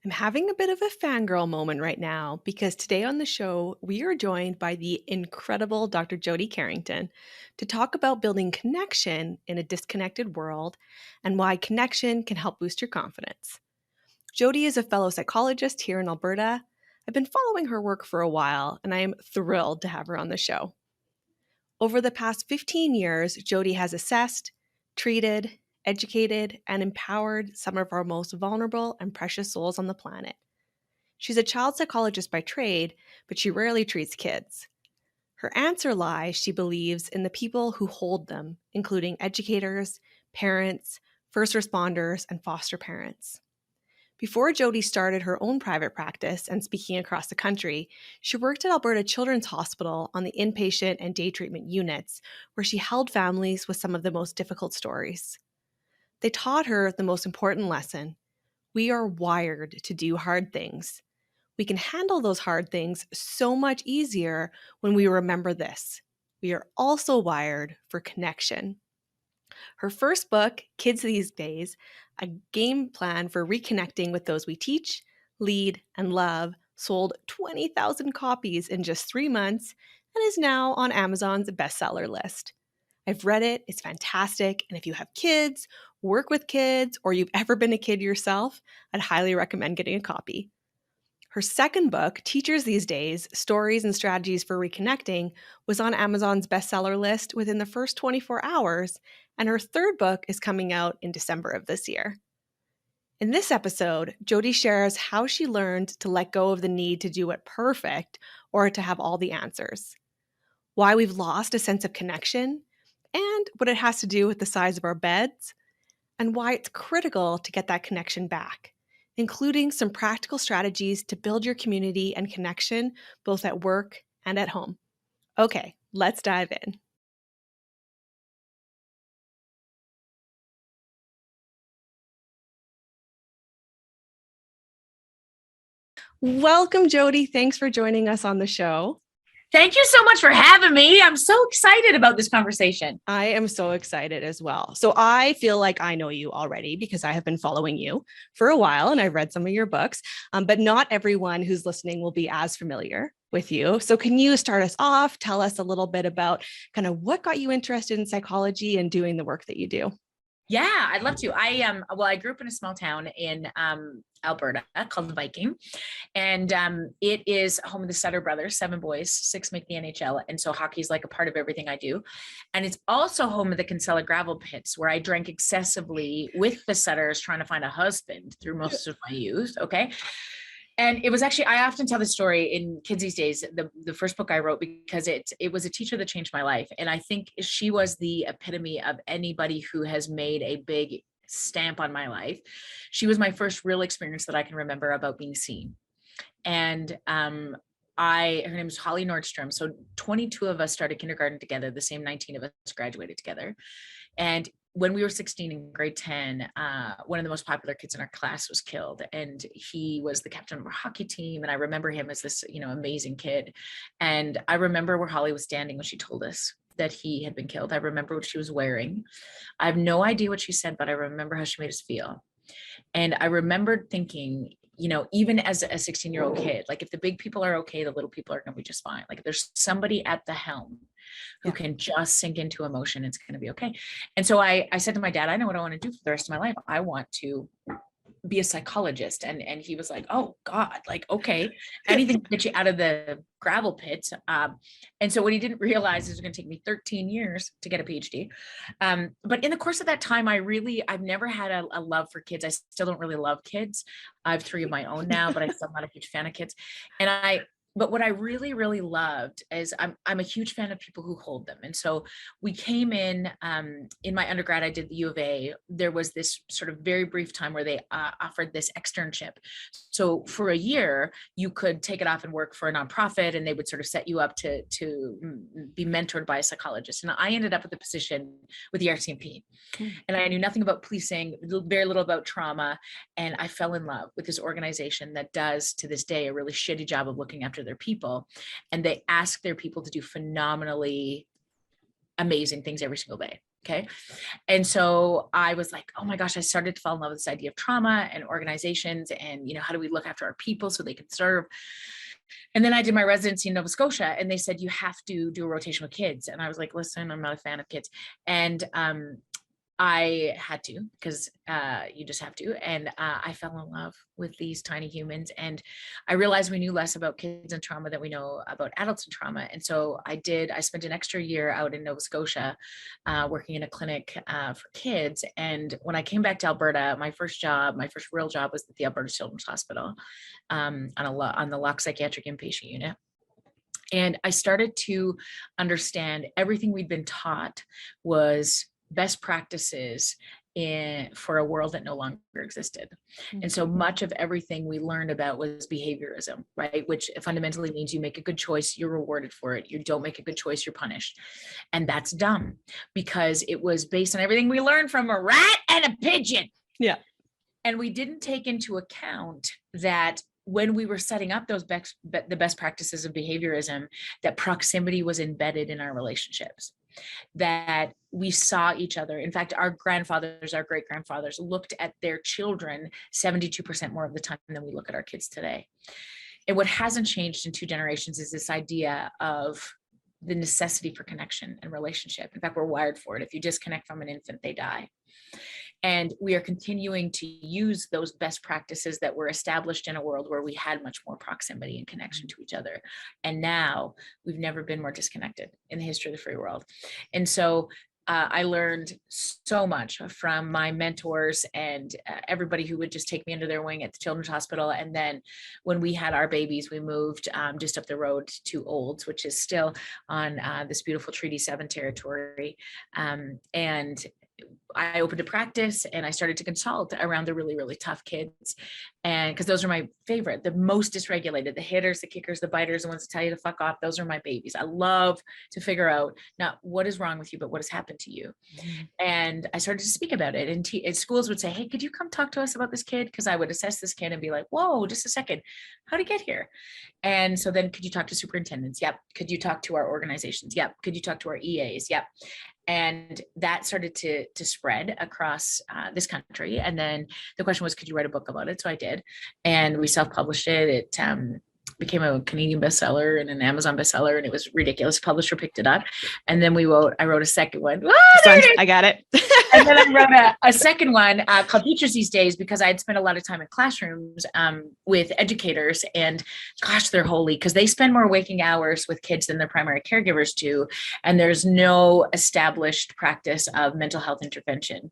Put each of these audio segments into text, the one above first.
I'm having a bit of a fangirl moment right now because today on the show, we are joined by the incredible Dr. Jody Carrington to talk about building connection in a disconnected world and why connection can help boost your confidence. Jody is a fellow psychologist here in Alberta. I've been following her work for a while, and I am thrilled to have her on the show. Over the past 15 years, Jody has assessed, treated, educated, and empowered some of our most vulnerable and precious souls on the planet. She's a child psychologist by trade, but she rarely treats kids. Her answer lies, she believes, in the people who hold them, including educators, parents, first responders, and foster parents. Before Jody started her own private practice and speaking across the country, she worked at Alberta Children's Hospital on the inpatient and day treatment units, where she held families with some of the most difficult stories. They taught her the most important lesson: we are wired to do hard things. We can handle those hard things so much easier when we remember this: we are also wired for connection. Her first book, Kids These Days, a game plan for reconnecting with those we teach, lead, and love, sold 20,000 copies in just 3 months and is now on Amazon's bestseller list. I've read it, it's fantastic, and if you have kids, work with kids, or you've ever been a kid yourself, I'd highly recommend getting a copy. Her second book, Teachers These Days, Stories and Strategies for Reconnecting, was on Amazon's bestseller list within the first 24 hours, and her third book is coming out in December of this year. In this episode, Jody shares how she learned to let go of the need to do it perfect or to have all the answers, why we've lost a sense of connection, and what it has to do with the size of our beds, and why it's critical to get that connection back, including some practical strategies to build your community and connection both at work and at home. Okay, let's dive in. Welcome, Jody. Thanks for joining us on the show. Thank you so much for having me. I'm so excited about this conversation. I am so excited as well. So I feel like I know you already because I have been following you for a while and I've read some of your books, but not everyone who's listening will be as familiar with you. So can you start us off? Tell us a little bit about kind of what got you interested in psychology and doing the work that you do. Yeah, I'd love to. I grew up in a small town in Alberta called the Viking, and it is home of the Sutter brothers, 7 boys, 6 make the NHL, and so hockey is like a part of everything I do. And it's also home of the Kinsella gravel pits, where I drank excessively with the Sutters, trying to find a husband through most of my youth. Okay. And it was actually, I often tell the story in Kids These Days, the first book I wrote, because it was a teacher that changed my life. And I think she was the epitome of anybody who has made a big stamp on my life. She was my first real experience that I can remember about being seen. And her name was Holly Nordstrom. So 22 of us started kindergarten together. The same 19 of us graduated together. And when we were 16 in grade 10, one of the most popular kids in our class was killed, and he was the captain of our hockey team. And I remember him as this, amazing kid. And I remember where Holly was standing when she told us that he had been killed. I remember what she was wearing. I have no idea what she said, but I remember how she made us feel. And I remembered thinking, even as a 16-year-old kid, like if the big people are okay, the little people are going to be just fine. Like if there's somebody at the helm who can just sink into emotion, it's going to be okay. And so I said to my dad, I know what I want to do for the rest of my life. I want to be a psychologist. And he was like, oh God, like, okay, anything to get you out of the gravel pit. And so what he didn't realize is it's going to take me 13 years to get a PhD. But in the course of that time, I've never had a love for kids. I still don't really love kids. I have 3 of my own now, but I'm still not a huge fan of kids. But what I really, really loved is I'm a huge fan of people who hold them. And so we came in my undergrad, I did the U of A. There was this sort of very brief time where they offered this externship. So for a year, you could take it off and work for a nonprofit, and they would sort of set you up to be mentored by a psychologist. And I ended up with a position with the RCMP. And I knew nothing about policing, very little about trauma. And I fell in love with this organization that does, to this day, a really shitty job of looking after their people. And they ask their people to do phenomenally amazing things every single day. Okay. And so I was like, oh my gosh, I started to fall in love with this idea of trauma and organizations and, how do we look after our people so they can serve? And then I did my residency in Nova Scotia, and they said, you have to do a rotation with kids. And I was like, listen, I'm not a fan of kids. And I had to, because you just have to. And I fell in love with these tiny humans. And I realized we knew less about kids and trauma than we know about adults and trauma. And so I spent an extra year out in Nova Scotia working in a clinic for kids. And when I came back to Alberta, my first real job was at the Alberta Children's Hospital on the Lock Psychiatric Inpatient Unit. And I started to understand everything we'd been taught was best practices for a world that no longer existed. Mm-hmm. And so much of everything we learned about was behaviorism, right? Which fundamentally means you make a good choice, you're rewarded for it. You don't make a good choice, you're punished. And that's dumb, because it was based on everything we learned from a rat and a pigeon. Yeah. And we didn't take into account that when we were setting up the best practices of behaviorism, that proximity was embedded in our relationships, that we saw each other. In fact, our grandfathers, our great grandfathers looked at their children 72% more of the time than we look at our kids today. And what hasn't changed in 2 generations is this idea of the necessity for connection and relationship. In fact, we're wired for it. If you disconnect from an infant, they die. And we are continuing to use those best practices that were established in a world where we had much more proximity and connection to each other. And now we've never been more disconnected in the history of the free world. And so I learned so much from my mentors and everybody who would just take me under their wing at the Children's Hospital. And then when we had our babies, we moved just up the road to Olds, which is still on this beautiful Treaty 7 territory. And I opened a practice and I started to consult around the really, really tough kids. And because those are my favorite, the most dysregulated, the hitters, the kickers, the biters, the ones that tell you to fuck off. Those are my babies. I love to figure out not what is wrong with you, but what has happened to you. Mm-hmm. And I started to speak about it. And schools would say, hey, could you come talk to us about this kid? Because I would assess this kid and be like, whoa, just a second. How'd he get here? And so then could you talk to superintendents? Yep. Could you talk to our organizations? Yep. Could you talk to our EAs? Yep. And that started to spread across this country. And then the question was, could you write a book about it? So I did. And we self-published it. It became a Canadian bestseller and an Amazon bestseller, and it was ridiculous. Publisher picked it up. And then I wrote a second one. I got it. And then I wrote a second one called Teachers These Days, because I had spent a lot of time in classrooms with educators, and gosh, they're holy, because they spend more waking hours with kids than their primary caregivers do. And there's no established practice of mental health intervention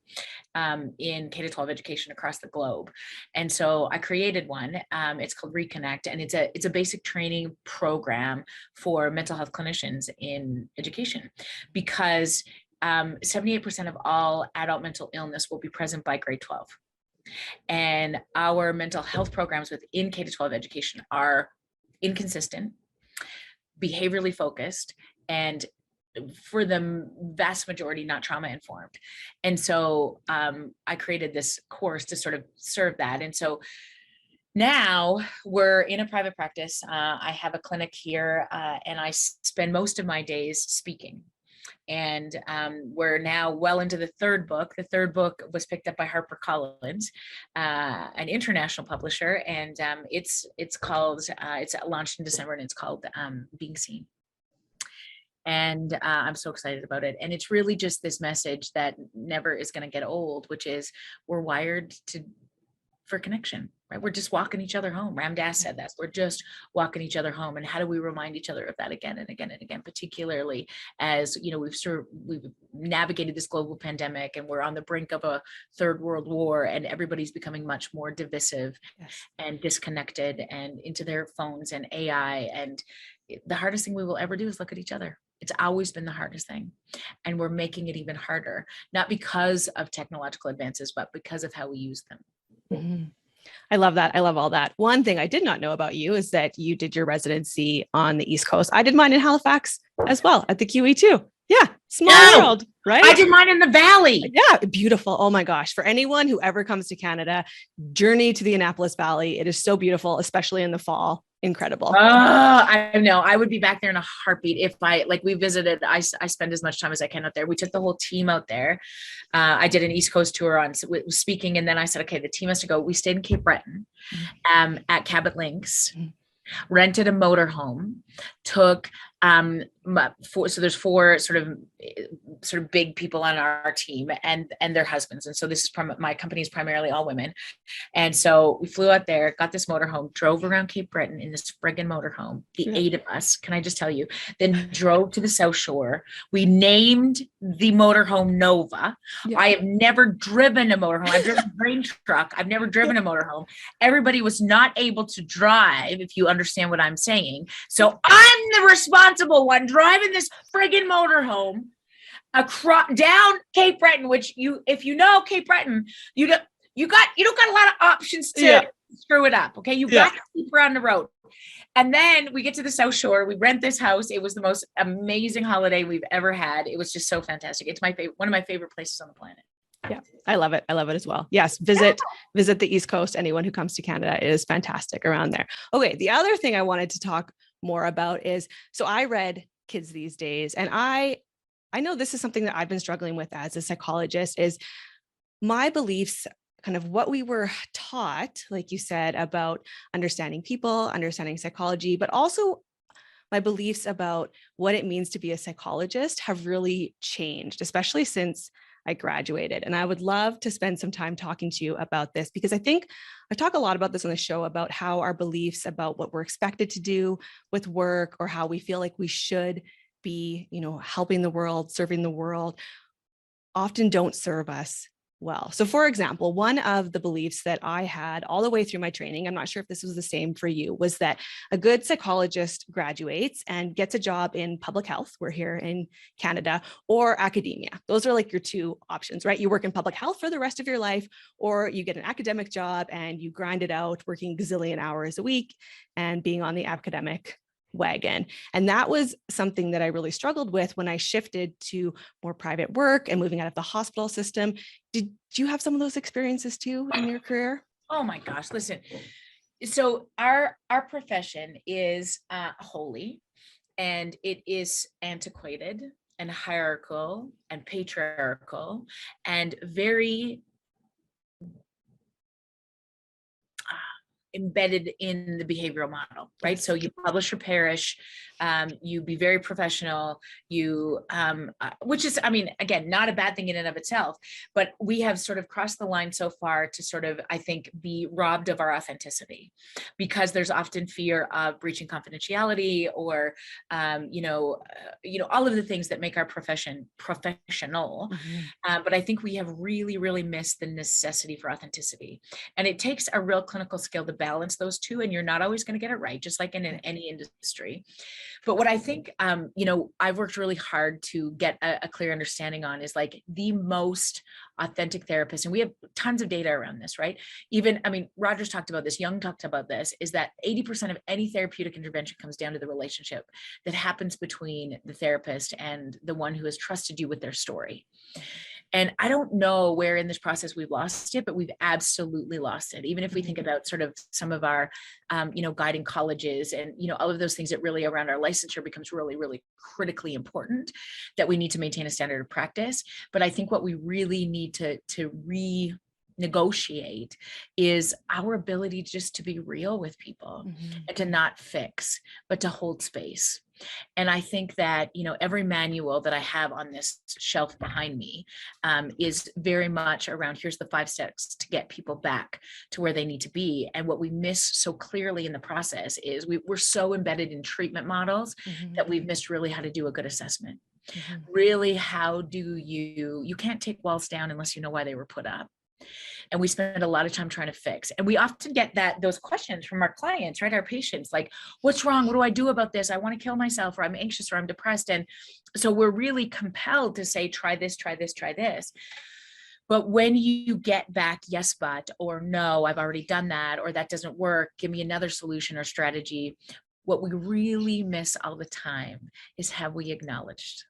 in K-12 education across the globe. And so I created one. It's called Reconnect, and it's a basic training program for mental health clinicians in education, because 78% of all adult mental illness will be present by grade 12. And our mental health programs within K-12 education are inconsistent, behaviorally focused, and for the vast majority, not trauma informed. And so I created this course to sort of serve that. And so now we're in a private practice. I have a clinic here, and I spend most of my days speaking. And we're now well into the 3rd book. The 3rd book was picked up by HarperCollins, an international publisher, and it's launched in December, and it's called Being Seen. And I'm so excited about it. And it's really just this message that never is going to get old, which is we're wired for connection, right? We're just walking each other home. Ram Dass said that. We're just walking each other home. And how do we remind each other of that again and again and again, particularly as, we've navigated this global pandemic, and we're on the brink of a 3rd world war, and everybody's becoming much more divisive and disconnected and into their phones and AI. And the hardest thing we will ever do is look at each other. It's always been the hardest thing. And we're making it even harder, not because of technological advances, but because of how we use them. Mm-hmm. I love that. I love all that. One thing I did not know about you is that you did your residency on the East Coast. I did mine in Halifax as well at the QE too. Yeah. Small world. I right? did mine in the valley. Yeah, beautiful. Oh my gosh. For anyone who ever comes to Canada, journey to the Annapolis Valley. It is so beautiful, especially in the fall. Oh, Incredible. I know. I would be back there in a heartbeat if we visited. I spend as much time as I can out there. We took the whole team out there. I did an East Coast tour on speaking, and then I said, okay, the team has to go. We stayed in Cape Breton, at Cabot Links, rented a motorhome, took so there's four sort of big people on our team and their husbands, and so this is my company is primarily all women, and so we flew out there, got this motorhome, drove around Cape Breton in this friggin' motorhome, the 8 of us, can I just tell you, then drove to the South Shore. We named the motorhome Nova. I have never driven a motorhome. I've driven a grain truck. I've never driven a motorhome. Everybody was not able to drive, if you understand what I'm saying. So I'm the responsible one driving this friggin' motorhome across down Cape Breton, which if you know Cape Breton, you don't got a lot of options to screw it up. Okay. You got to keep her on the road. And then we get to the South Shore. We rent this house. It was the most amazing holiday we've ever had. It was just so fantastic. It's one of my favorite places on the planet. Yeah, I love it. I love it as well. Yes, visit the East Coast. Anyone who comes to Canada, it is fantastic around there. Okay, the other thing I wanted to talk more about is, so I read Kids These Days, and I know this is something that I've been struggling with as a psychologist, is my beliefs, kind of what we were taught, like you said, about understanding people, understanding psychology, but also my beliefs about what it means to be a psychologist have really changed, especially since I graduated. And I would love to spend some time talking to you about this, because I think I talk a lot about this on the show, about how our beliefs about what we're expected to do with work, or how we feel like we should be, helping the world, serving the world, often don't serve us well. So for example, one of the beliefs that I had all the way through my training, I'm not sure if this was the same for you, was that a good psychologist graduates and gets a job in public health, we're here in Canada, or academia. Those are like your two options, right? You work in public health for the rest of your life, or you get an academic job and you grind it out working gazillion hours a week and being on the academic wagon. And that was something that I really struggled with when I shifted to more private work and moving out of the hospital system. Did you have some of those experiences too in your career? Oh my gosh, listen. So our profession is holy, and it is antiquated and hierarchical and patriarchal and very embedded in the behavioral model, right? So you publish or perish, you be very professional, which is, again, not a bad thing in and of itself, but we have sort of crossed the line so far to sort of, I think, be robbed of our authenticity, because there's often fear of breaching confidentiality, or, all of the things that make our profession professional. But I think we have really, really missed the necessity for authenticity. And it takes a real clinical skill to balance those two, and you're not always going to get it right, just like in any industry. But what I think, I've worked really hard to get a clear understanding on is like the most authentic therapist, and we have tons of data around this, right? Even, Rogers talked about this, Young talked about this, is that 80% of any therapeutic intervention comes down to the relationship that happens between the therapist and the one who has trusted you with their story. And I don't know where in this process we've lost it, but we've absolutely lost it. Even if we think about sort of some of our, guiding colleges and, all of those things that really around our licensure becomes really, really critically important, that we need to maintain a standard of practice. But I think what we really need to negotiate is our ability just to be real with people, and to not fix, but to hold space. And I think that, every manual that I have on this shelf behind me is very much around, here's the 5 steps to get people back to where they need to be. And what we miss so clearly in the process is we're so embedded in treatment models that we've missed really how to do a good assessment. Really, how do you can't take walls down unless you know why they were put up. And we spend a lot of time trying to fix. And we often get those questions from our clients, right? Our patients, like, what's wrong? What do I do about this? I want to kill myself, or I'm anxious, or I'm depressed. And so we're really compelled to say, try this, try this, try this. But when you get back, yes, but, or no, I've already done that, or that doesn't work, give me another solution or strategy. What we really miss all the time is, have we acknowledged?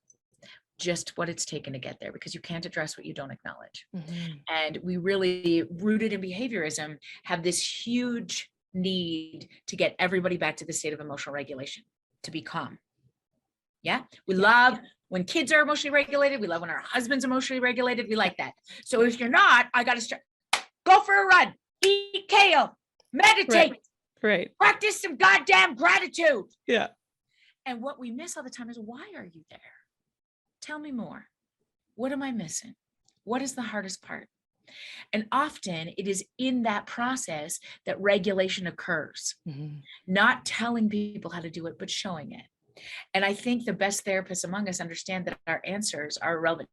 just what it's taken to get there, because you can't address what you don't acknowledge. Mhm. And we really, rooted in behaviorism, have this huge need to get everybody back to the state of emotional regulation, to be calm. Yeah. We Yeah. love when kids are emotionally regulated. We love when our husband's emotionally regulated. We like that. So if you're not, I got to start, go for a run, eat kale, meditate, Right. practice some goddamn gratitude. Yeah. And what we miss all the time is, why are you there? Tell me more. What am I missing? What is the hardest part? And often it is in that process that regulation occurs, not telling people how to do it, but showing it. And I think the best therapists among us understand that our answers are irrelevant.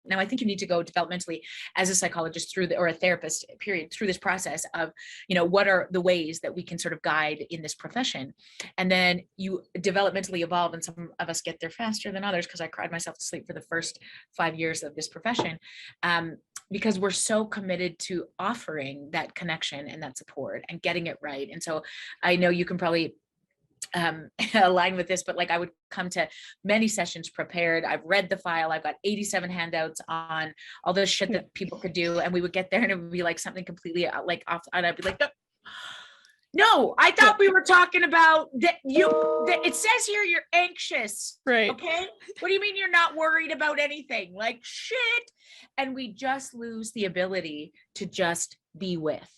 Now, I think you need to go developmentally as a psychologist through or a therapist, period, through this process of, what are the ways that we can sort of guide in this profession? And then you developmentally evolve, and some of us get there faster than others, because I cried myself to sleep for the first 5 years of this profession, because we're so committed to offering that connection and that support and getting it right. And so I know you can probably align with this, but like, I would come to many sessions prepared. I've read the file. I've got 87 handouts on all the shit that people could do. And we would get there and it would be like something completely like off. And I'd be like, no, I thought we were talking about that. It says here you're anxious. Right. Okay. What do you mean you're not worried about anything? Like, shit. And we just lose the ability to just be with.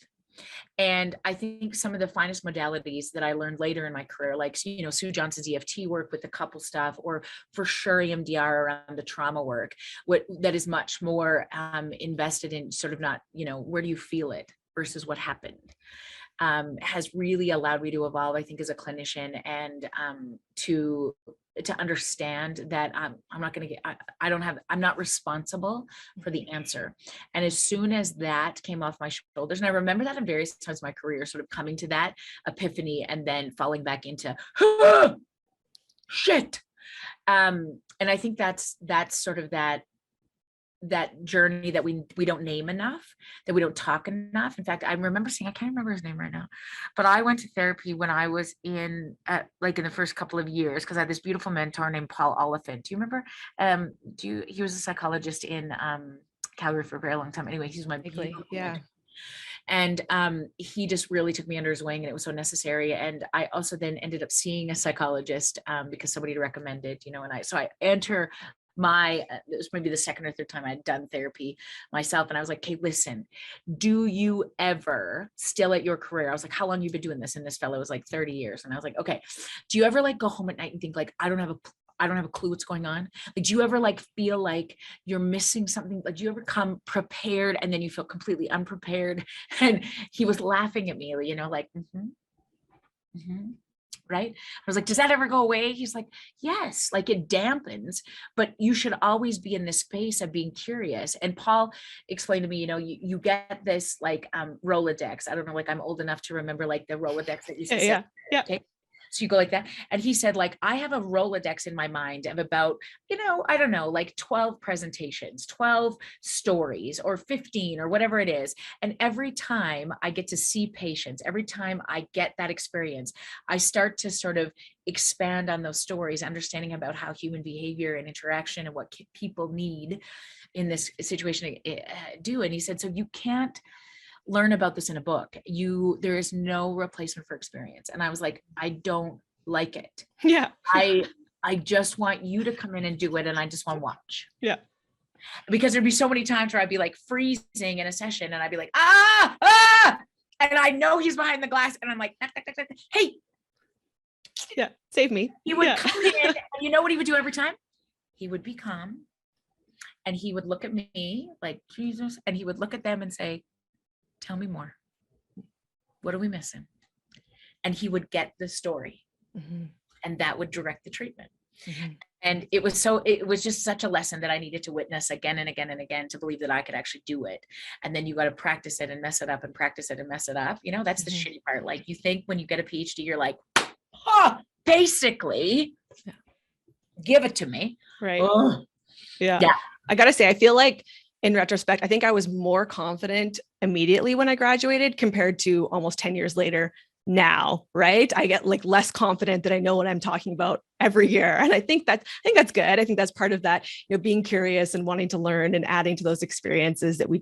And I think some of the finest modalities that I learned later in my career, like, Sue Johnson's EFT work with the couple stuff, or for sure EMDR around the trauma work, that is much more invested in sort of not, where do you feel it versus what happened, has really allowed me to evolve, I think, as a clinician, and to understand that I'm not going to get, I'm not responsible for the answer. And as soon as that came off my shoulders, and I remember that in various times of my career, sort of coming to that epiphany and then falling back into shit. And I think that's sort of that journey that we don't name enough, that we don't talk enough. In fact, I remember seeing, I can't remember his name right now, but I went to therapy when I was in the first couple of years, because I had this beautiful mentor named Paul Oliphant. Do you remember? He was a psychologist in Calgary for a very long time. Anyway, he's my beautiful mentor. And he just really took me under his wing, and it was so necessary. And I also then ended up seeing a psychologist because somebody recommended, and I enter it was maybe the second or third time I had done therapy myself. And I was like, okay, listen, do you ever, still at your career, I was like, how long have you been doing this? And this fellow was like 30 years. And I was like, okay, do you ever like go home at night and think like, I don't have a clue what's going on? Like, do you ever like feel like you're missing something? Like, do you ever come prepared and then you feel completely unprepared? And he was laughing at me, like, right? I was like, does that ever go away? He's like, yes, like it dampens, but you should always be in this space of being curious. And Paul explained to me, you get this like Rolodex. I don't know, like I'm old enough to remember like the Rolodex that used to yeah. Okay. So you go like that. And he said, like, I have a Rolodex in my mind of about, I don't know, like 12 presentations, 12 stories, or 15, or whatever it is. And every time I get to see patients, every time I get that experience, I start to sort of expand on those stories, understanding about how human behavior and interaction and what people need in this situation do. And he said, so you can't learn about this in a book. There is no replacement for experience. And I was like, I don't like it. Yeah. I just want you to come in and do it. And I just want to watch. Yeah. Because there'd be so many times where I'd be like freezing in a session and I'd be like, and I know he's behind the glass. And I'm like, hey. Yeah. Save me. He would come in, and you know what he would do every time? He would be calm. And he would look at me like, Jesus. And he would look at them and say, tell me more. What are we missing? And he would get the story, and that would direct the treatment. And it was just such a lesson that I needed to witness again and again and again to believe that I could actually do it. And then you got to practice it and mess it up and practice it and mess it up. That's the shitty part. Like, you think when you get a PhD, you're like, basically, give it to me. Right. Yeah. I got to say, I feel like in retrospect, I think I was more confident immediately when I graduated compared to almost 10 years later now, right? I get like less confident that I know what I'm talking about every year. And I think that's good. I think that's part of that, being curious and wanting to learn and adding to those experiences that we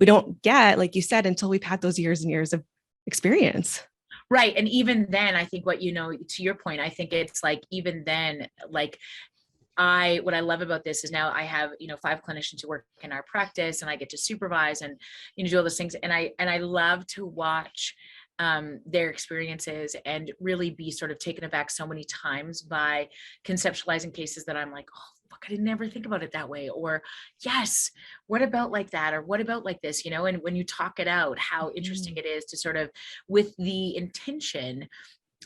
don't get, like you said, until we've had those years and years of experience. Right. And even then, I think to your point, I think it's like, even then, like, what I love about this is now I have, 5 clinicians who work in our practice, and I get to supervise and, do all those things. And I love to watch their experiences and really be sort of taken aback so many times by conceptualizing cases that I'm like, oh, fuck, I didn't never think about it that way. Or yes, what about like that? Or what about like this, and when you talk it out, how interesting Mhm. it is to sort of, with the intention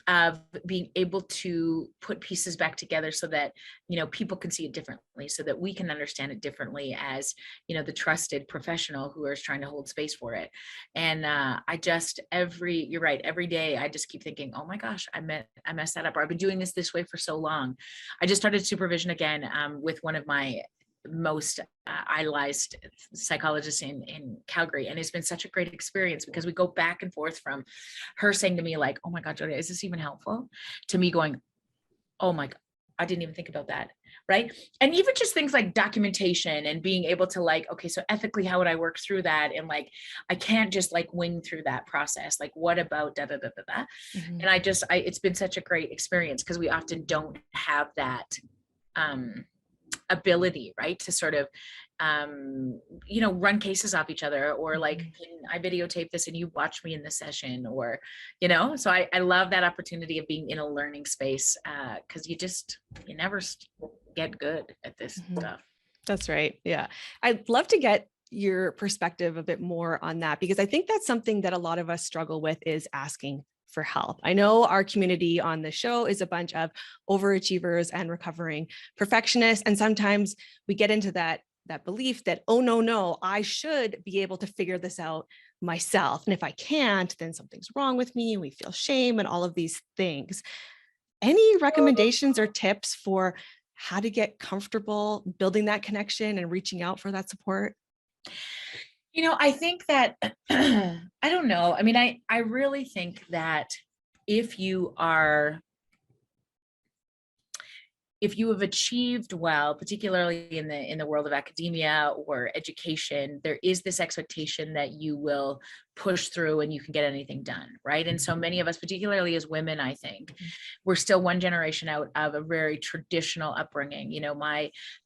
of being able to put pieces back together so that people can see it differently, so that we can understand it differently as the trusted professional who is trying to hold space for it. And you're right, every day I just keep thinking, oh my gosh, I messed that up, or I've been doing this way for so long. I just started supervision again with one of my most idolized psychologist in Calgary. And it's been such a great experience because we go back and forth from her saying to me like, oh my God, Jody, is this even helpful? To me going, oh my God, I didn't even think about that. Right. And even just things like documentation and being able to like, okay, so ethically, how would I work through that? And like, I can't just like wing through that process. Like, what about da da da da da? Mhm. And it's been such a great experience because we often don't have that ability, right, to sort of run cases off each other, or like, Mhm. can I videotape this and you watch me in the session, or so I love that opportunity of being in a learning space, because you never get good at this Mhm. stuff. That's right. Yeah. I'd love to get your perspective a bit more on that, because I think that's something that a lot of us struggle with, is asking for help. I know our community on the show is a bunch of overachievers and recovering perfectionists. And sometimes we get into that belief that, oh, no, I should be able to figure this out myself. And if I can't, then something's wrong with me. And we feel shame and all of these things. Any recommendations or tips for how to get comfortable building that connection and reaching out for that support? I think that I don't know. I mean, I really think that if you are if you have achieved well, particularly in the world of academia or education, there is this expectation that you will push through and you can get anything done, right? And so many of us, particularly as women, I think Mhm. we're still one generation out of a very traditional upbringing.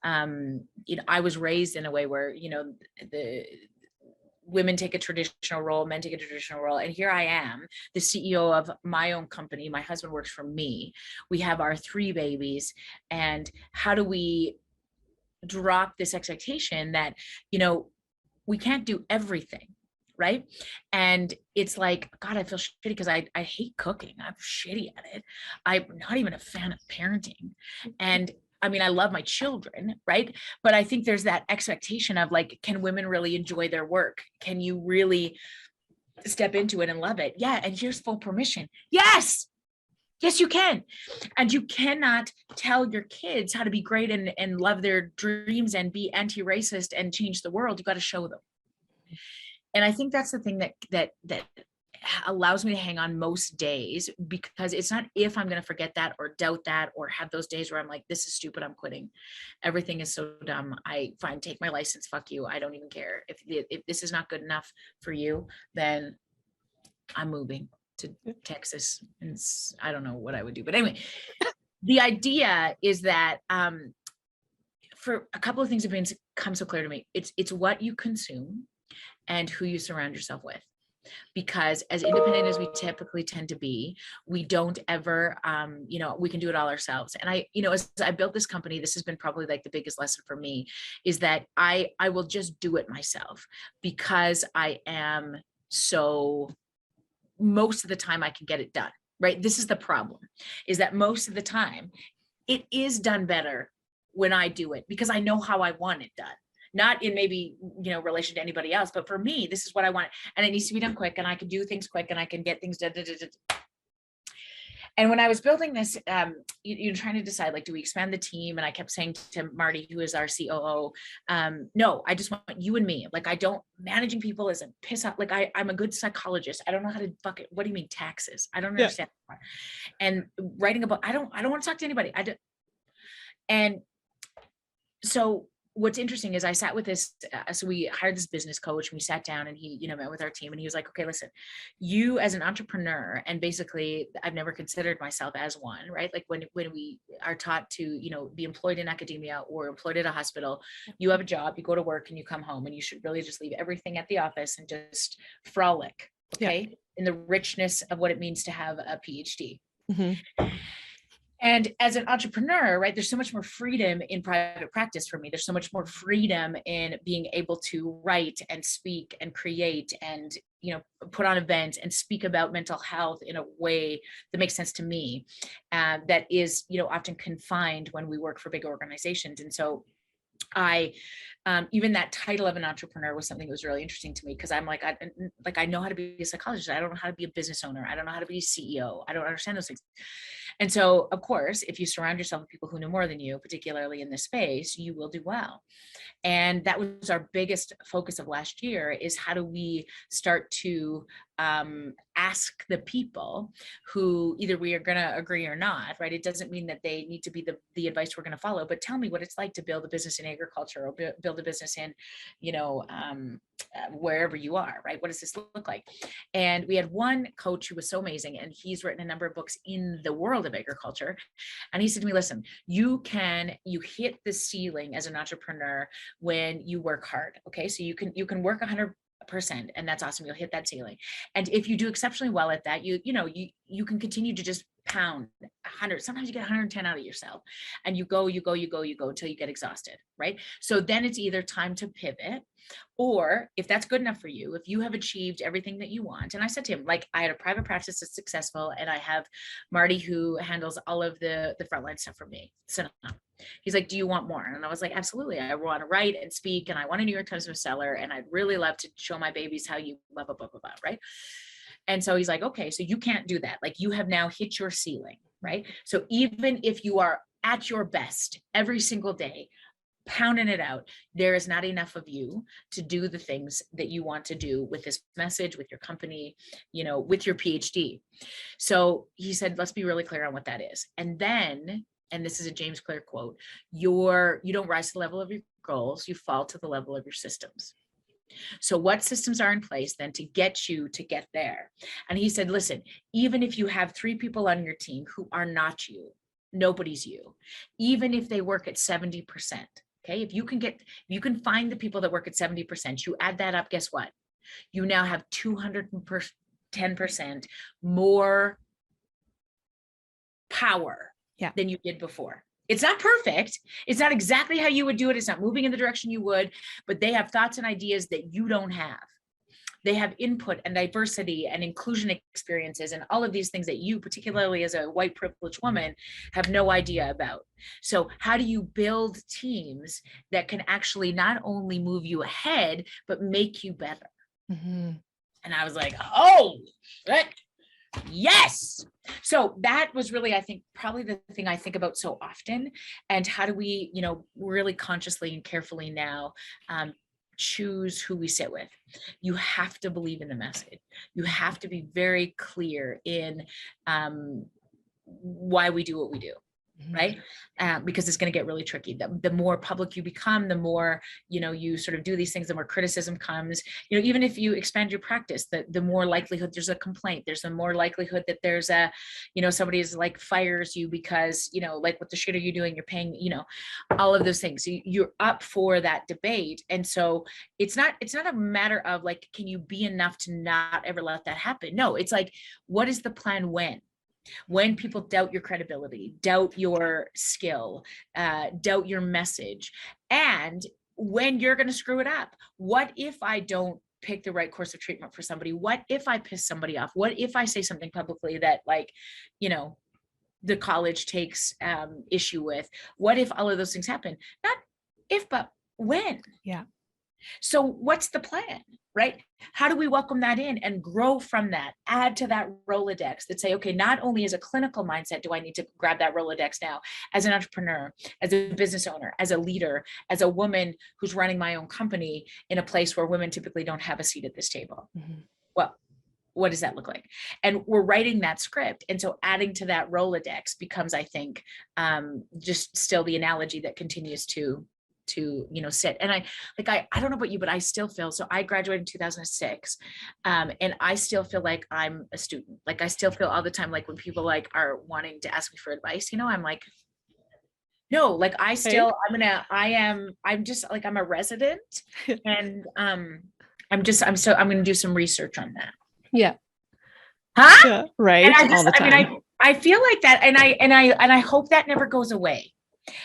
I was raised in a way where the women take a traditional role, men take a traditional role. And here I am, the CEO of my own company. My husband works for me. We have our 3 babies. And how do we drop this expectation that, we can't do everything? Right. And it's like, God, I feel shitty because I hate cooking. I'm shitty at it. I'm not even a fan of parenting. And I mean, I love my children, right? But I think there's that expectation of like, can women really enjoy their work? Can you really step into it and love it? Yeah. And here's full permission. Yes. Yes, you can. And you cannot tell your kids how to be great and love their dreams and be anti-racist and change the world. You got to show them. And I think that's the thing that allows me to hang on most days, because it's not if I'm going to forget that or doubt that or have those days where I'm like, this is stupid, I'm quitting, everything is so dumb, I fine, take my license, fuck you, I don't even care. If this is not good enough for you, then I'm moving to Texas, and I don't know what I would do, but anyway, the idea is that for a couple of things have come so clear to me. It's what you consume and who you surround yourself with. Because as independent as we typically tend to be, we don't ever, we can do it all ourselves. And as I built this company, this has been probably like the biggest lesson for me, is that I will just do it myself, because I am so, most of the time I can get it done, right? This is the problem, is that most of the time it is done better when I do it, because I know how I want it done. Not in maybe, relation to anybody else, but for me, this is what I want. And it needs to be done quick, and I can do things quick, and I can get things done. And when I was building this, you're trying to decide, like, do we expand the team? And I kept saying to Marty, who is our COO, no, I just want you and me. Like, I don't, managing people is a piss off. Like, I'm a good psychologist. I don't know how to bucket. What do you mean taxes? I don't understand. And writing about, I don't want to talk to anybody. And so what's interesting is I sat with this, so we hired this business coach, and we sat down, and he, met with our team, and he was like, okay, listen, you as an entrepreneur, and basically I've never considered myself as one, right? Like when we are taught to, be employed in academia or employed at a hospital, you have a job, you go to work, and you come home, and you should really just leave everything at the office and just frolic, okay? In the richness of what it means to have a PhD. Mm-hmm. And as an entrepreneur, right, there's so much more freedom in private practice for me. There's so much more freedom in being able to write and speak and create and, put on events and speak about mental health in a way that makes sense to me, that is, often confined when we work for big organizations. And so even that title of an entrepreneur was something that was really interesting to me, because I'm like, I know how to be a psychologist. I don't know how to be a business owner. I don't know how to be a CEO. I don't understand those things. And so, of course, if you surround yourself with people who know more than you, particularly in this space, you will do well. And that was our biggest focus of last year, is how do we start to ask the people who either we are going to agree or not, right? It doesn't mean that they need to be the advice we're going to follow, but tell me what it's like to build a business in agriculture or build a business in, wherever you are, right? What does this look like? And we had one coach who was so amazing, and he's written a number of books in the world of agriculture. And he said to me, listen, you hit the ceiling as an entrepreneur when you work hard. Okay. So you can work 100%, and that's awesome. You'll hit that ceiling. And if you do exceptionally well at that, you can continue to just pound 100. Sometimes you get 110 out of yourself, and you go until you get exhausted. Right. So then it's either time to pivot, or if that's good enough for you, if you have achieved everything that you want. And I said to him, like, I had a private practice that's successful, and I have Marty who handles all of the frontline stuff for me. So he's like, do you want more? And I was like, absolutely. I want to write and speak, and I want a New York Times bestseller, and I'd really love to show my babies how you blah, blah, blah, blah, blah, right? And so he's like, okay, so you can't do that. Like, you have now hit your ceiling, right? So even if you are at your best every single day, pounding it out, there is not enough of you to do the things that you want to do with this message, with your company, with your PhD. So he said, let's be really clear on what that is. And then, and this is a James Clear quote, you don't rise to the level of your goals, you fall to the level of your systems. So what systems are in place then to get you to get there? And he said, listen, even if you have 3 people on your team who are not you, nobody's you, even if they work at 70%. Okay. If you can find the people that work at 70%, you add that up, guess what? You now have 210% more power than you did before. It's not perfect. It's not exactly how you would do it. It's not moving in the direction you would, but they have thoughts and ideas that you don't have. They have input and diversity and inclusion experiences and all of these things that you, particularly as a white privileged woman, have no idea about. So how do you build teams that can actually not only move you ahead, but make you better? Mm-hmm. And I was like, oh, yes. So that was really, I think, probably the thing I think about so often. And how do we, really consciously and carefully now choose who we sit with? You have to believe in the message. You have to be very clear in why we do what we do. Right? Because it's going to get really tricky. The more public you become, the more, you sort of do these things, the more criticism comes. Even if you expand your practice, the more likelihood there's a complaint. There's a more likelihood that there's somebody is like fires you because, like, what the shit are you doing? You're paying, all of those things. You're up for that debate. And so it's not a matter of like, can you be enough to not ever let that happen? No, it's like, what is the plan when people doubt your credibility, doubt your skill, doubt your message, and when you're going to screw it up? What if I don't pick the right course of treatment for somebody? What if I piss somebody off? What if I say something publicly that, like, the college takes issue with? What if all of those things happen? Not if, but when? Yeah. So what's the plan, right? How do we welcome that in and grow from that? Add to that Rolodex that say, okay, not only as a clinical mindset do I need to grab that Rolodex now, as an entrepreneur, as a business owner, as a leader, as a woman who's running my own company in a place where women typically don't have a seat at this table. Mm-hmm. Well, what does that look like? And we're writing that script. And so adding to that Rolodex becomes, I think, just still the analogy that continues to sit. And I don't know about you, but I still feel, so I graduated in 2006, and I still feel like I'm a student. Like I still feel all the time, like when people like are wanting to ask me for advice, I'm like, no, like Right? I'm just like, I'm a resident, and I'm going to do some research on that. Yeah. Huh? Yeah. And Right. All the time. I feel like that, and I hope that never goes away,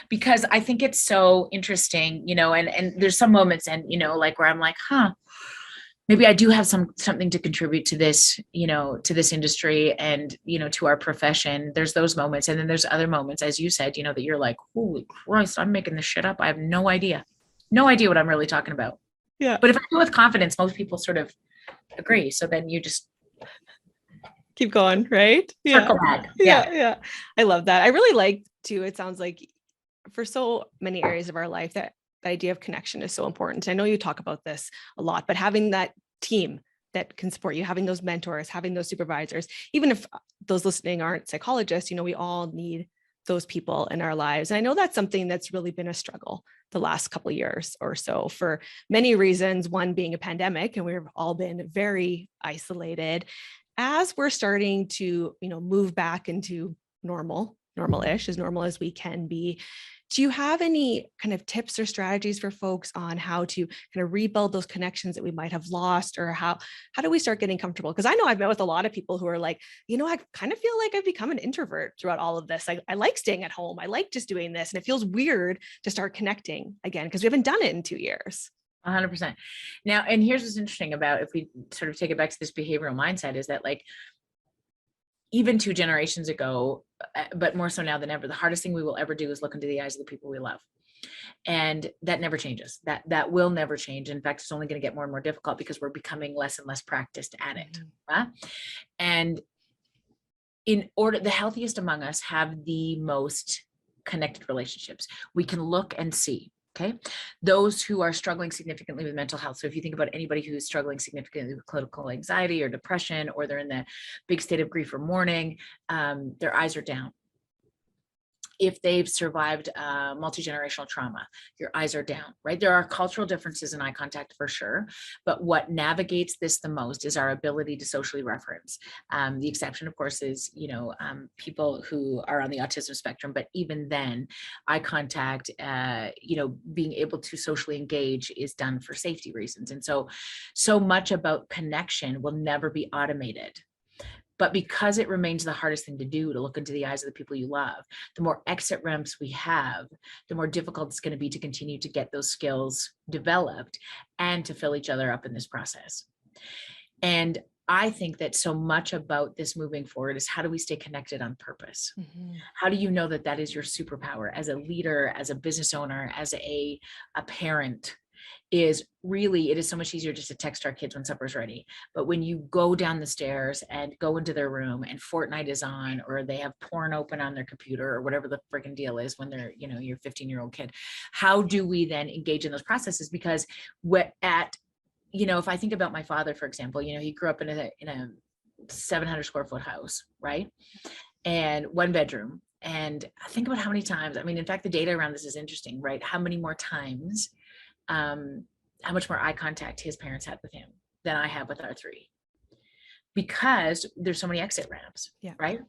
because I think it's so interesting, and there's some moments, and like where I'm like, maybe I do have something to contribute to this, to this industry, and to our profession. There's those moments, and then there's other moments, as you said, that you're like, holy Christ, I'm making this shit up. I have no idea what I'm really talking about. Yeah. But if I do it with confidence, most people sort of agree. So then you just Keep going, right? circle back. Yeah. I love that. I really like too. It sounds like for so many areas of our life that the idea of connection is so important. I know you talk about this a lot, but having that team that can support you, having those mentors, having those supervisors, even if those listening aren't psychologists, we all need those people in our lives. And I know that's something that's really been a struggle the last couple of years or so for many reasons, one being a pandemic, and we've all been very isolated. As we're starting to, move back into normal-ish, as normal as we can be, do you have any kind of tips or strategies for folks on how to kind of rebuild those connections that we might have lost, or how do we start getting comfortable? Because I know I've met with a lot of people who are like, I kind of feel like I've become an introvert throughout all of this. I like staying at home. I like just doing this. And it feels weird to start connecting again because we haven't done it in 2 years. 100%. Now, and here's what's interesting about, if we sort of take it back to this behavioral mindset, is that like even 2 generations ago, but more so now than ever, the hardest thing we will ever do is look into the eyes of the people we love. And that never changes. That will never change. In fact, it's only going to get more and more difficult because we're becoming less and less practiced at it. Mm-hmm. Right? And the healthiest among us have the most connected relationships. We can look and see. Okay. Those who are struggling significantly with mental health. So if you think about anybody who's struggling significantly with clinical anxiety or depression, or they're in the big state of grief or mourning, their eyes are down. If they've survived multi-generational trauma, your eyes are down, right? There are cultural differences in eye contact for sure, but what navigates this the most is our ability to socially reference. The exception, of course, is, people who are on the autism spectrum, but even then, eye contact, being able to socially engage is done for safety reasons. And so much about connection will never be automated. But because it remains the hardest thing to do, to look into the eyes of the people you love, the more exit ramps we have, the more difficult it's going to be to continue to get those skills developed and to fill each other up in this process. And I think that so much about this moving forward is, how do we stay connected on purpose? Mm-hmm. How do you know that that is your superpower as a leader, as a business owner, as a parent? Is really, it is so much easier just to text our kids when supper's ready. But when you go down the stairs and go into their room and Fortnite is on, or they have porn open on their computer, or whatever the freaking deal is when they're, your 15-year-old kid, how do we then engage in those processes? Because if I think about my father, for example, he grew up in a 700 square foot house, right? And 1 bedroom. And I think about how many times, in fact, the data around this is interesting, right? How many more times, how much more eye contact his parents had with him than I have with our 3, because there's so many exit ramps, right?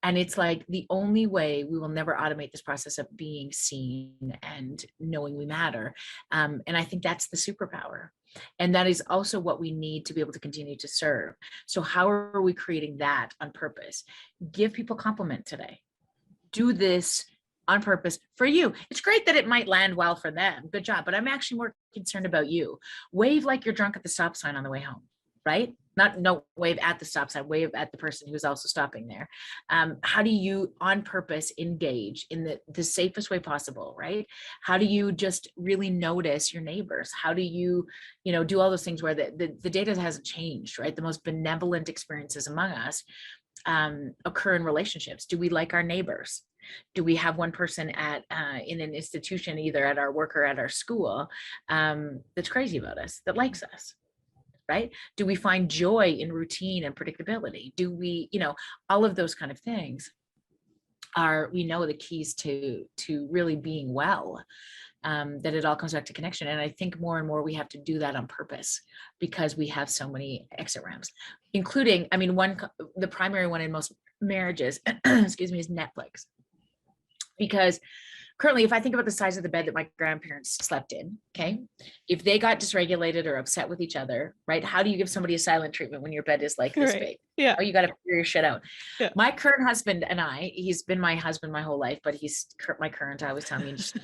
And it's like, the only way, we will never automate this process of being seen and knowing we matter. And I think that's the superpower. And that is also what we need to be able to continue to serve. So how are we creating that on purpose? Give people compliment today. Do this on purpose for you. It's great that it might land well for them. Good job. But I'm actually more concerned about you. Wave like you're drunk at the stop sign on the way home. right? Not no wave at the stop sign, wave at the person who's also stopping there. How do you on purpose engage in the safest way possible, right? How do you just really notice your neighbors? How do you, do all those things where the data hasn't changed, right? The most benevolent experiences among us occur in relationships. Do we like our neighbors? Do we have one person in an institution, either at our work or at our school, that's crazy about us, that likes us? Right? Do we find joy in routine and predictability? Do we, all of those kind of things are, we know, the keys to really being well. That it all comes back to connection. And I think more and more we have to do that on purpose because we have so many exit ramps, including, the primary one in most marriages, excuse me, is Netflix. Because currently, if I think about the size of the bed that my grandparents slept in, okay, if they got dysregulated or upset with each other, right? How do you give somebody a silent treatment when your bed is like this big? Yeah. Oh, you got to figure your shit out. Yeah. My current husband and he's been my husband my whole life, but he's my current, I always tell me, just,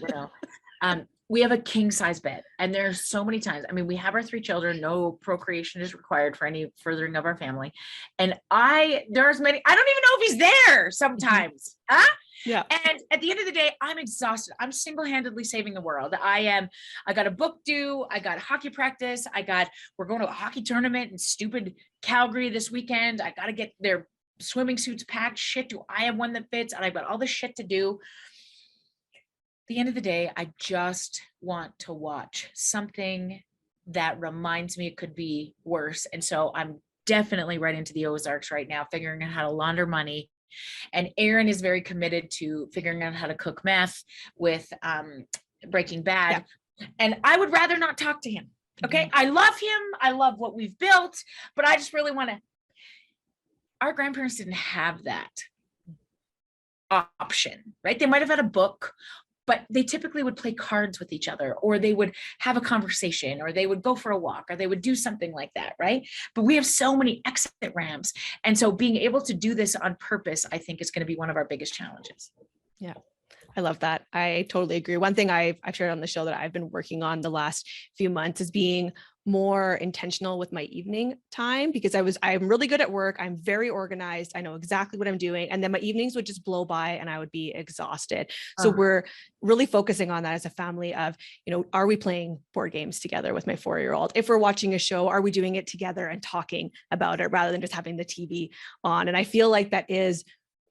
we have a king size bed, and there's so many times, we have our 3 children, no procreation is required for any furthering of our family. And there's many, I don't even know if he's there sometimes. Yeah. And at the end of the day, I'm exhausted. I'm single-handedly saving the world. I got a book due. I got hockey practice. We're going to a hockey tournament in stupid Calgary this weekend. I got to get their swimming suits packed. Shit, do I have one that fits? And I've got all this shit to do. At the end of the day, I just want to watch something that reminds me it could be worse. And so I'm definitely right into the Ozarks right now, figuring out how to launder money. And Aaron is very committed to figuring out how to cook meth with Breaking Bad. Yeah. And I would rather not talk to him. Okay. Mm-hmm. I love him. I love what we've built, but I just really want to. Our grandparents didn't have that option, right? They might have had a book, but they typically would play cards with each other, or they would have a conversation, or they would go for a walk, or they would do something like that, right? But we have so many exit ramps. And so being able to do this on purpose, I think, is going to be one of our biggest challenges. Yeah. I love that. I totally agree. One thing I've shared on the show that I've been working on the last few months is being more intentional with my evening time, because I'm really good at work. I'm very organized. I know exactly what I'm doing. And then my evenings would just blow by and I would be exhausted. So we're really focusing on that as a family of, are we playing board games together with my 4-year-old? If we're watching a show, are we doing it together and talking about it rather than just having the TV on? And I feel like that is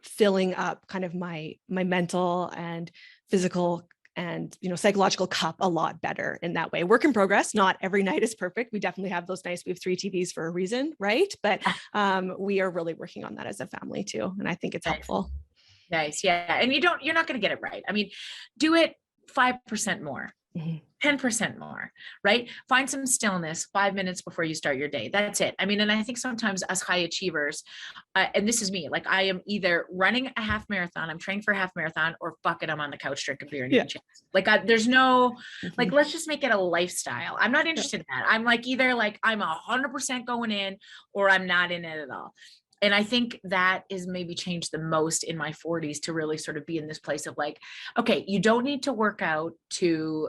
filling up kind of my mental and physical and psychological cup a lot better in that way. Work in progress. Not every night is perfect. We definitely have those nights. We have 3 TVs for a reason, right? But we are really working on that as a family too, and I think it's helpful. Nice, yeah. And you're not going to get it right. Do it 5% more. 10% more, right? Find some stillness 5 minutes before you start your day. That's it. And I think sometimes us high achievers, and this is me, like I am either running a half marathon, I'm training for a half marathon, or fuck it, I'm on the couch drinking beer and eating chips. Like there's no, like, let's just make it a lifestyle. I'm not interested in that. I'm like, either like I'm 100% going in or I'm not in it at all. And I think that is maybe changed the most in my 40s to really sort of be in this place of like, okay, you don't need to work out to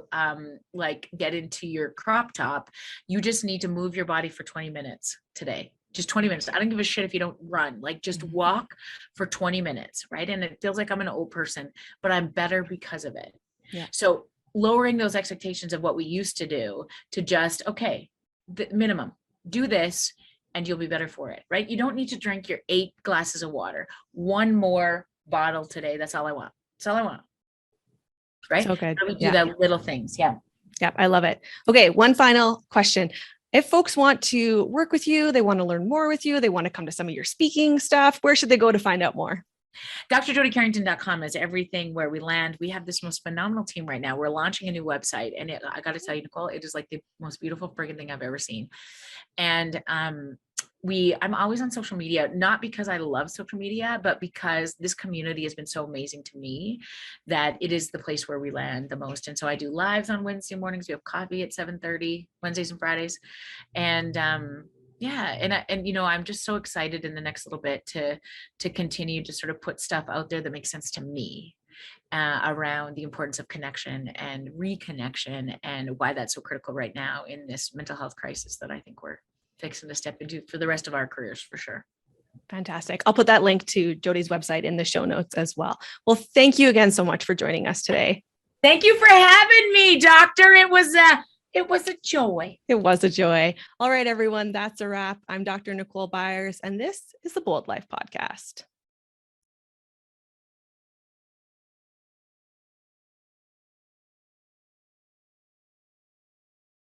like get into your crop top. You just need to move your body for 20 minutes today. Just 20 minutes. I don't give a shit if you don't run, like just walk for 20 minutes. Right. And it feels like I'm an old person, but I'm better because of it. Yeah. So lowering those expectations of what we used to do to just, okay, the minimum, do this, and you'll be better for it, right? You don't need to drink your 8 glasses of water. 1 more bottle today. That's all I want. That's all I want. Right? So good. We do the little things. Yeah. Yeah. I love it. Okay. One final question. If folks want to work with you, they want to learn more with you, they want to come to some of your speaking stuff, where should they go to find out more? drjodycarrington.com is everything where we land. We have this most phenomenal team right now. We're launching a new website, and I got to tell you, Nicole, it is like the most beautiful friggin' thing I've ever seen. And I'm always on social media, not because I love social media, but because this community has been so amazing to me that it is the place where we land the most. And so I do lives on Wednesday mornings. We have coffee at 7:30 Wednesdays and Fridays. And yeah. And I'm just so excited in the next little bit to continue to sort of put stuff out there that makes sense to me around the importance of connection and reconnection, and why that's so critical right now in this mental health crisis that I think we're fixing to step into for the rest of our careers for sure. Fantastic. I'll put that link to Jody's website in the show notes as well. Well, thank you again so much for joining us today. Thank you for having me, doctor. It was a joy. It was a joy. All right, everyone, that's a wrap. I'm Dr. Nicole Byers, and this is the Bold Life Podcast.